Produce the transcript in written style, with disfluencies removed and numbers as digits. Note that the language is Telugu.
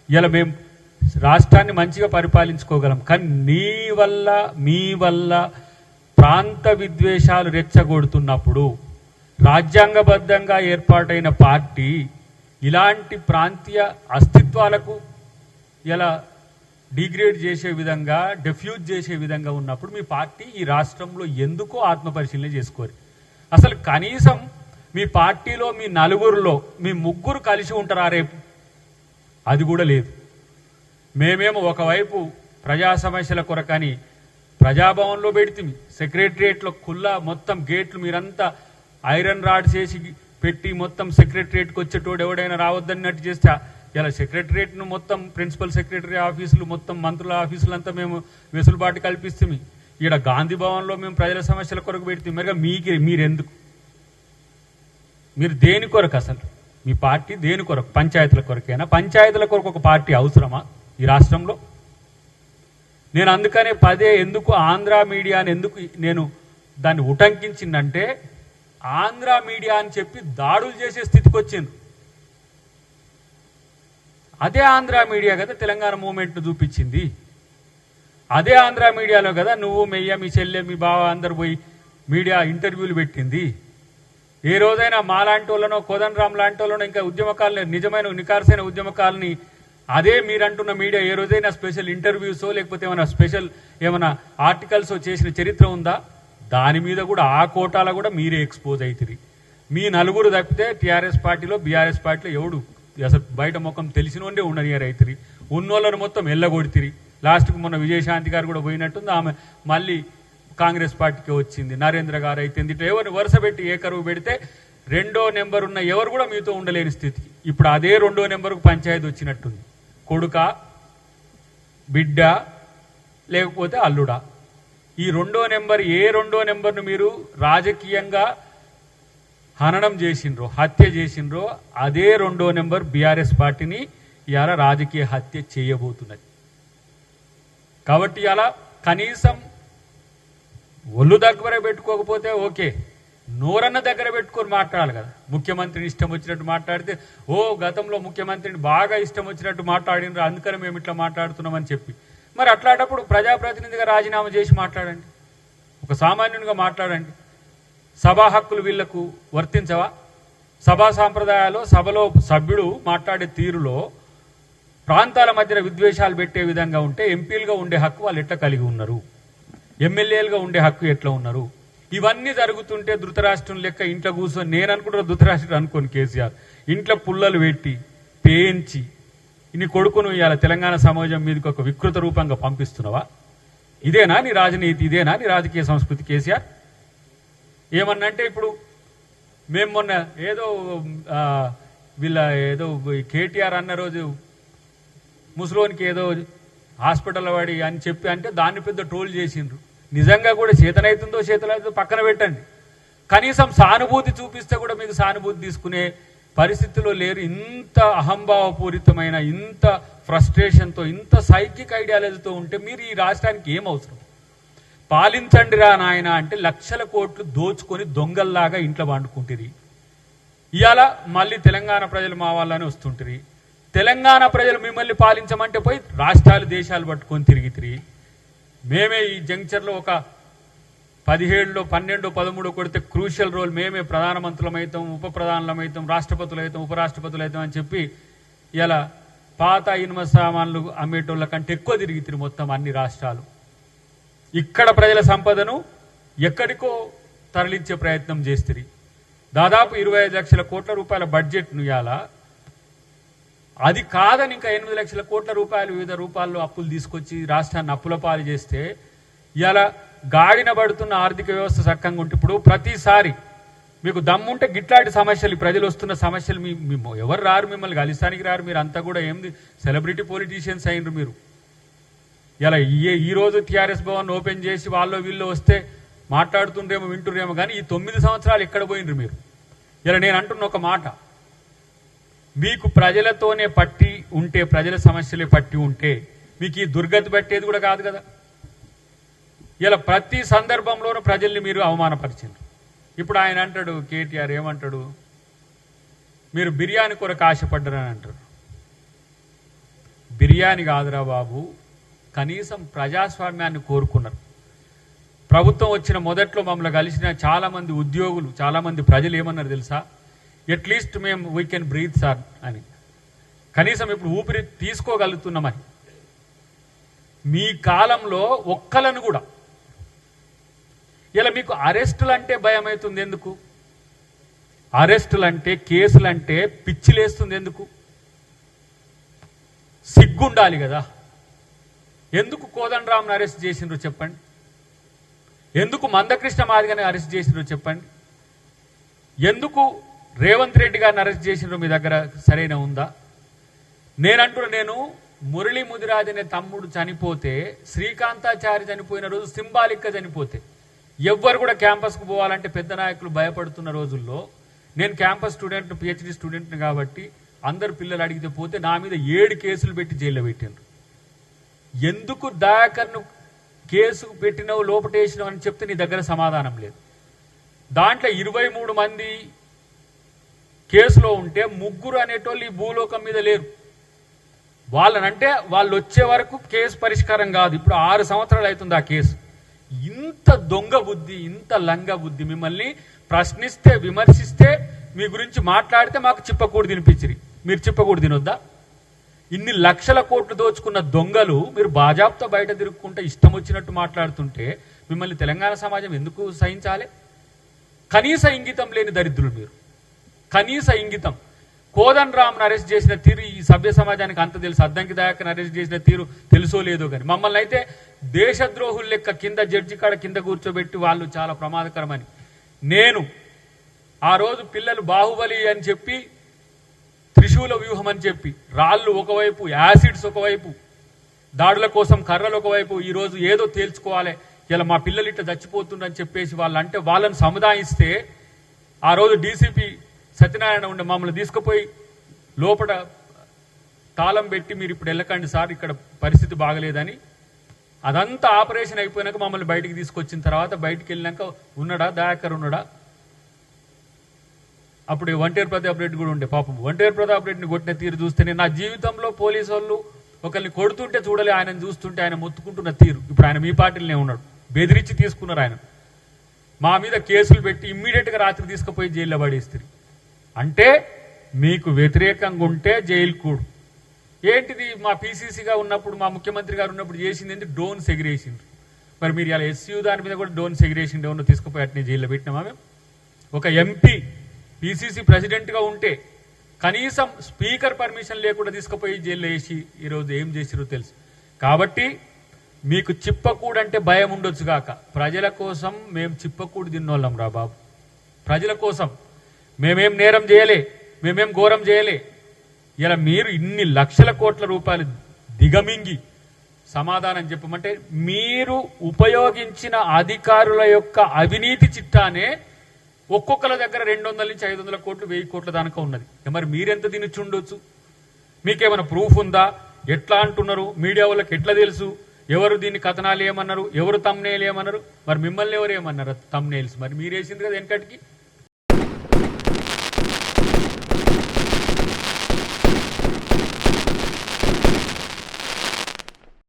ఇలా మేము రాష్ట్రాన్ని మంచిగా పరిపాలించుకోగలం. కానీ మీ వల్ల ప్రాంత విద్వేషాలు రెచ్చగొడుతున్నప్పుడు రాజ్యాంగబద్ధంగా ఏర్పాటైన పార్టీ ఇలాంటి ప్రాంతీయ అస్తిత్వాలకు ఇలా డిగ్రేడ్ చేసే విధంగా, డెఫ్యూజ్ చేసే విధంగా ఉన్నప్పుడు మీ పార్టీ ఈ రాష్ట్రంలో ఎందుకో ఆత్మపరిశీలన చేసుకోరు. అసలు కనీసం మీ పార్టీలో మీ నలుగురిలో మీ ముగ్గురు కలిసి ఉంటారా రేపు? అది కూడా లేదు. మేమేమో ఒకవైపు ప్రజా సమస్యల కొరకని ప్రజాభవన్లో పెడితే, సెక్రటరియట్లో కుల్లా మొత్తం గేట్లు మీరంతా ఐరన్ రాడ్ చేసి పెట్టి మొత్తం సెక్రటరియట్కి వచ్చేటోడు ఎవడైనా రావద్దన్నట్టు చేస్తే ఇలా సెక్రటరియట్ను మొత్తం ప్రిన్సిపల్ సెక్రటరీ ఆఫీసులు మొత్తం మంత్రుల ఆఫీసులంతా మేము వెసులుబాటు కల్పిస్తాము. ఇక్కడ గాంధీ భవన్లో మేము ప్రజల సమస్యల కొరకు పెడితే మరిగా మీరెందుకు? మీరు దేని కొరకు? అసలు మీ పార్టీ దేని కొరకు? పంచాయతీల కొరకేనా? పంచాయతీల కొరకు ఒక పార్టీ అవసరమా ఈ రాష్ట్రంలో? నేను అందుకనే పదే ఎందుకు ఆంధ్ర మీడియాని ఎందుకు నేను దాన్ని ఉటంకించిందంటే, ఆంధ్ర మీడియా అని చెప్పి దాడులు చేసే స్థితికి వచ్చింది. అదే ఆంధ్ర మీడియా కదా తెలంగాణ మూమెంట్ను చూపించింది. అదే ఆంధ్ర మీడియాలో కదా నువ్వు మెయ్య మీ చెల్లె మీ బావ అందరు పోయి మీడియా ఇంటర్వ్యూలు పెట్టింది. ఏ రోజైనా మాలాంటి వాళ్ళనో కోదండరామ్ లాంటి వాళ్ళనో ఇంకా ఉద్యమకాలని, నిజమైన నికార్సైన ఉద్యమకాలని అదే మీరంటున్న మీడియా ఏ రోజైనా స్పెషల్ ఇంటర్వ్యూసో లేకపోతే ఏమైనా ఆర్టికల్సో చేసిన చరిత్ర ఉందా? దాని మీద కూడా ఆ కోటాలో కూడా మీరే ఎక్స్పోజ్ అవుతుంది. మీ నలుగురు తప్పితే టీఆర్ఎస్ పార్టీలో బీఆర్ఎస్ పార్టీలో ఎవడు అసలు బయట ముఖం తెలిసినోండే ఉండనియర్ అవుతుంది. ఉన్నోళ్ళను మొత్తం ఎల్లగొడితిరి. లాస్ట్కి మొన్న విజయశాంతి గారు కూడా పోయినట్టుంది. ఆమె మళ్ళీ కాంగ్రెస్ పార్టీకి వచ్చింది. నరేంద్ర గారు అయితే ఇట్లా ఎవరిని వరుస పెట్టి ఏ కరువు పెడితే రెండో నెంబర్ ఉన్న ఎవరు కూడా మీతో ఉండలేని స్థితికి ఇప్పుడు అదే రెండో నెంబర్కు పంచాయతీ వచ్చినట్టుంది. కొడుక, బిడ్డ, లేకపోతే అల్లుడా, ఈ రెండో నెంబర్ ఏ రెండో నెంబర్ను మీరు రాజకీయంగా హననం చేసిండ్రో, హత్య చేసిండ్రో, అదే రెండో నెంబర్ బీఆర్ఎస్ పార్టీని ఇవాళ రాజకీయ హత్య చేయబోతున్నది. కాబట్టి అలా కనీసం ఒళ్ళు దగ్గర పెట్టుకోకపోతే ఓకే, నోరన్న దగ్గర పెట్టుకొని మాట్లాడాలి కదా. ముఖ్యమంత్రిని ఇష్టం వచ్చినట్టు మాట్లాడితే గతంలో ముఖ్యమంత్రిని బాగా ఇష్టం వచ్చినట్టు మాట్లాడినరు అందుకని మేము ఇట్లా మాట్లాడుతున్నామని చెప్పి, మరి అట్లాంటప్పుడు ప్రజాప్రతినిధిగా రాజీనామా చేసి మాట్లాడండి, ఒక సామాన్యునిగా మాట్లాడండి. సభా హక్కులు వీళ్లకు వర్తించవా? సభా సాంప్రదాయాలు సభలో సభ్యుడు మాట్లాడే తీరులో ప్రాంతాల మధ్య విద్వేషాలు పెట్టే విధంగా ఉంటే ఎంపీలుగా ఉండే హక్కు వాళ్ళు ఎట్లా కలిగి ఉన్నారు? ఎమ్మెల్యేలుగా ఉండే హక్కు ఎట్లా ఉన్నారు? ఇవన్నీ జరుగుతుంటే ధృతరాష్ట్రం లెక్క ఇంట్లో కూర్చొని, నేను అనుకుంటున్నా ధృతరాష్ట్రం అనుకోని కేసీఆర్, ఇంట్లో పుల్లలు పెట్టి పేయించి నీ కొడుకును ఇవాళ తెలంగాణ సమాజం మీదకి ఒక వికృత రూపంగా పంపిస్తున్నావా? ఇదేనా నీ రాజనీతి? ఇదేనా నీ రాజకీయ సంస్కృతి? కేసీఆర్ ఏమన్నంటే ఇప్పుడు మేము మొన్న ఏదో కేటీఆర్ అన్న రోజు ముసలోనికి ఏదో హాస్పిటల్ వాడి అని చెప్పి అంటే దాన్ని పెద్ద ట్రోల్ చేసిండ్రు. నిజంగా కూడా చేతనైతుందో చేతనైతుందో పక్కన పెట్టండి, కనీసం సానుభూతి చూపిస్తే కూడా మీకు సానుభూతి తీసుకునే పరిస్థితిలో లేరు. ఇంత అహంభావపూరితమైన, ఇంత ఫ్రస్ట్రేషన్తో, ఇంత సైకిక్ ఐడియాలజీతో ఉంటే మీరు ఈ రాష్ట్రానికి ఏం అవసరం? పాలించండి రా నాయన అంటే లక్షల కోట్లు దోచుకొని దొంగల్లాగా ఇంట్లో వండుకుంటుంది. ఇవాళ మళ్ళీ తెలంగాణ ప్రజలు మా వాళ్ళని వస్తుంటారు. తెలంగాణ ప్రజలు మిమ్మల్ని పాలించమంటే పోయి రాష్ట్రాలు దేశాలు పట్టుకొని తిరిగి మేమే ఈ జంక్చర్లో ఒక 17లో 12, 13 కొడితే క్రూషియల్ రోల్ మేమే ప్రధానమంత్రులమవుతాం, ఉప ప్రధానులమవుతాం, రాష్ట్రపతులవుతాం, ఉపరాష్ట్రపతులవుతాం అని చెప్పి ఇలా పాత ఇనుమ సామాన్లు అమ్మేటోళ్ళ కంటే ఎక్కువ తిరిగి మొత్తం అన్ని రాష్ట్రాలు. ఇక్కడ ప్రజల సంపదను ఎక్కడికో తరలించే ప్రయత్నం చేస్తుంది. దాదాపు 25 లక్షల కోట్ల రూపాయల బడ్జెట్ను ఇవాళ అది కాదని ఇంకా 8 లక్షల కోట్ల రూపాయలు వివిధ రూపాల్లో అప్పులు తీసుకొచ్చి రాష్ట్రాన్ని అప్పుల పాలు చేస్తే ఇవాళ గాడిన పడుతున్న ఆర్థిక వ్యవస్థ చక్కగా ఉంటే ఇప్పుడు ప్రతిసారి మీకు దమ్ముంటే గిట్లాంటి సమస్యలు, ప్రజలు వస్తున్న సమస్యలు ఎవరు రారు, మిమ్మల్ని కలిసానికి రారు. మీరు అంతా కూడా ఏంది సెలబ్రిటీ పొలిటీషియన్స్ అయినరు మీరు. ఇలా ఈరోజు టీఆర్ఎస్ భవన్ ఓపెన్ చేసి వాళ్ళు వీళ్ళు వస్తే మాట్లాడుతుండ్రేమో వింటుర్రేమో, కానీ ఈ 9 సంవత్సరాలు ఎక్కడ పోయినరు మీరు? ఇలా నేను అంటున్న ఒక మాట, మీకు ప్రజలతోనే పట్టి ఉంటే, ప్రజల సమస్యలే పట్టి ఉంటే మీకు ఈ దుర్గతి పట్టేది కూడా కాదు కదా. ఇలా ప్రతి సందర్భంలోనూ ప్రజల్ని మీరు అవమానపరిచిండ్రు. ఇప్పుడు ఆయన అంటాడు, కేటీఆర్ ఏమంటాడు, మీరు బిర్యానీ కొరకు ఆశపడ్డారని అంటారు. బిర్యానీ కాదురా బాబు, కనీసం ప్రజాస్వామ్యాన్ని కోరుకున్నారు. ప్రభుత్వం వచ్చిన మొదట్లో మమ్మల్ని కలిసిన చాలామంది ఉద్యోగులు, చాలామంది ప్రజలు ఏమన్నారు తెలుసా? అట్లీస్ట్ మేము వీ కెన్ బ్రీత్ సార్ అని, కనీసం ఇప్పుడు ఊపిరి తీసుకోగలుగుతున్నామని. మీ కాలంలో ఒక్కలను కూడా ఇలా మీకు అరెస్టులంటే భయం అవుతుంది ఎందుకు? అరెస్టులంటే, కేసులంటే పిచ్చిలేస్తుంది ఎందుకు? సిగ్గుండాలి కదా. ఎందుకు కోదండరాంను అరెస్ట్ చేసిండ్రు చెప్పండి? ఎందుకు మందకృష్ణ మాదిగని అరెస్ట్ చేసిండ్రు చెప్పండి? ఎందుకు రేవంత్ రెడ్డి గారిని అరెస్ట్ చేసిండ్రు? మీ దగ్గర సరైన ఉందా? నేను మురళీ ముదిరాజ్ అనే తమ్ముడు చనిపోతే, శ్రీకాంతాచారి చనిపోయిన రోజు సింబాలిక్గా చనిపోతే, ఎవ్వరు కూడా క్యాంపస్కు పోవాలంటే పెద్ద నాయకులు భయపడుతున్న రోజుల్లో నేను క్యాంపస్ స్టూడెంట్, పిహెచ్డి స్టూడెంట్ని కాబట్టి అందరు పిల్లలు అడిగితే పోతే నా మీద 7 కేసులు పెట్టి జైల్లో పెట్టిండ్రు. ఎందుకు దయాకర్ను కేసు పెట్టినవు, లోపటేసినావు అని చెప్తే నీ దగ్గర సమాధానం లేదు. దాంట్లో 23 మంది కేసులో ఉంటే 3 అనేటోళ్ళు ఈ భూలోకం మీద లేరు. వాళ్ళనంటే వాళ్ళు వచ్చే వరకు కేసు పరిష్కారం కాదు. ఇప్పుడు 6 సంవత్సరాలు అవుతుంది ఆ కేసు. ఇంత దొంగ బుద్ధి, ఇంత లంగ బుద్ధి, మిమ్మల్ని ప్రశ్నిస్తే, విమర్శిస్తే, మీ గురించి మాట్లాడితే మాకు చిప్పకూడు తినిపించిరి. మీరు చిప్పకూడు తినొద్దా? ఇన్ని లక్షల కోట్లు దోచుకున్న దొంగలు మీరు బాజాబ్తో బయట తిరుగుకుంటే ఇష్టం వచ్చినట్టు మాట్లాడుతుంటే మిమ్మల్ని తెలంగాణ సమాజం ఎందుకు సహించాలి? కనీస ఇంగితం లేని దరిద్రులు మీరు. కనీస ఇంగితం. కోదండరాంను అరెస్ట్ చేసిన తీరు ఈ సభ్య సమాజానికి అంత తెలుసు. అద్దంకి దయాకర్ని అరెస్ట్ చేసిన తీరు తెలుసో లేదో కానీ మమ్మల్ని అయితే దేశద్రోహుల లెక్క కింద జడ్జి కాడ కింద కూర్చోబెట్టి వాళ్ళు చాలా ప్రమాదకరమని. నేను ఆ రోజు పిల్లలు బాహుబలి అని చెప్పి, త్రిశూల వ్యూహం అని చెప్పి, రాళ్ళు ఒకవైపు, యాసిడ్స్ ఒకవైపు, దాడుల కోసం కర్రలు ఒకవైపు, ఈరోజు ఏదో తేల్చుకోవాలి, ఇలా మా పిల్లలు ఇట్లా చచ్చిపోతుందని చెప్పేసి వాళ్ళని సముదాయిస్తే, ఆ రోజు డీసీపీ సత్యనారాయణ ఉండే మమ్మల్ని తీసుకుపోయి లోపల తాళం పెట్టి మీరు ఇప్పుడు వెళ్ళకండి సార్, ఇక్కడ పరిస్థితి బాగలేదని, అదంతా ఆపరేషన్ అయిపోయినాక మమ్మల్ని బయటికి తీసుకొచ్చిన తర్వాత బయటికి వెళ్ళినాక ఉన్నాడా దయాకర్? ఉన్నాడా? అప్పుడు వంటేరు ప్రతాప్ రెడ్డి కూడా ఉండే. పాపం వంటేరు ప్రతాప్ రెడ్డిని కొట్టిన తీరు చూస్తే నేను నా జీవితంలో పోలీసు వాళ్ళు ఒకరిని కొడుతుంటే చూడలే, ఆయనను చూస్తుంటే ఆయన మొత్తుకుంటున్న తీరు. ఇప్పుడు ఆయన మీ పార్టీలోనే ఉన్నాడు. బెదిరించి తీసుకున్నారు ఆయన. మా మీద కేసులు పెట్టి ఇమ్మీడియట్గా రాత్రి తీసుకుపోయి జైల్లో పడేస్తారు. అంటే మీకు వ్యతిరేకంగా ఉంటే జైలు కూడు. ఏంటిది? మా పీసీసీగా ఉన్నప్పుడు, మా ముఖ్యమంత్రి గారు ఉన్నప్పుడు చేసింది ఏంటి? డ్రోన్స్ ఎగిరేసిండ్రు. మరి మీరు ఇలా ఎస్యూ దాని మీద కూడా డ్రోన్స్ ఎగిరేసిండు, ఏమన్నా తీసుకుపోయి అట్నే జైల్లో పెట్టినామా మేము? ఒక ఎంపీ పీసీసీ ప్రెసిడెంట్గా ఉంటే కనీసం స్పీకర్ పర్మిషన్ లేకుండా తీసుకుపోయి జైల్లో వేసి ఈరోజు ఏం చేసిరో తెలుసు. కాబట్టి మీకు చిప్పకూడంటే భయం ఉండొచ్చు గాక, ప్రజల కోసం మేము చిప్పకూడు తిన్నోళ్ళం రా బాబు. ప్రజల కోసం మేమేం నేరం చేయలే, మేమేం ఘోరం చేయలే. ఇలా మీరు ఇన్ని లక్షల కోట్ల రూపాయలు దిగమింగి సమాధానం చెప్పమంటే మీరు ఉపయోగించిన అధికారుల యొక్క అవినీతి చిట్టానే ఒక్కొక్కరి దగ్గర 200 నుంచి 500 కోట్లు, 1000 కోట్ల దాకా ఉన్నది. మరి మీరెంత తినొచ్చు ఉండొచ్చు? మీకేమైనా ప్రూఫ్ ఉందా? ఎట్లా అంటున్నారు? మీడియా వాళ్ళకి ఎట్లా తెలుసు? ఎవరు దీన్ని కథనాలు ఏమన్నారు? ఎవరు తమ్నేలు ఏమన్నారు? మరి మిమ్మల్ని ఎవరు ఏమన్నారు తమ్నేల్స్? మరి మీరేసింది కదా వెనకటికి.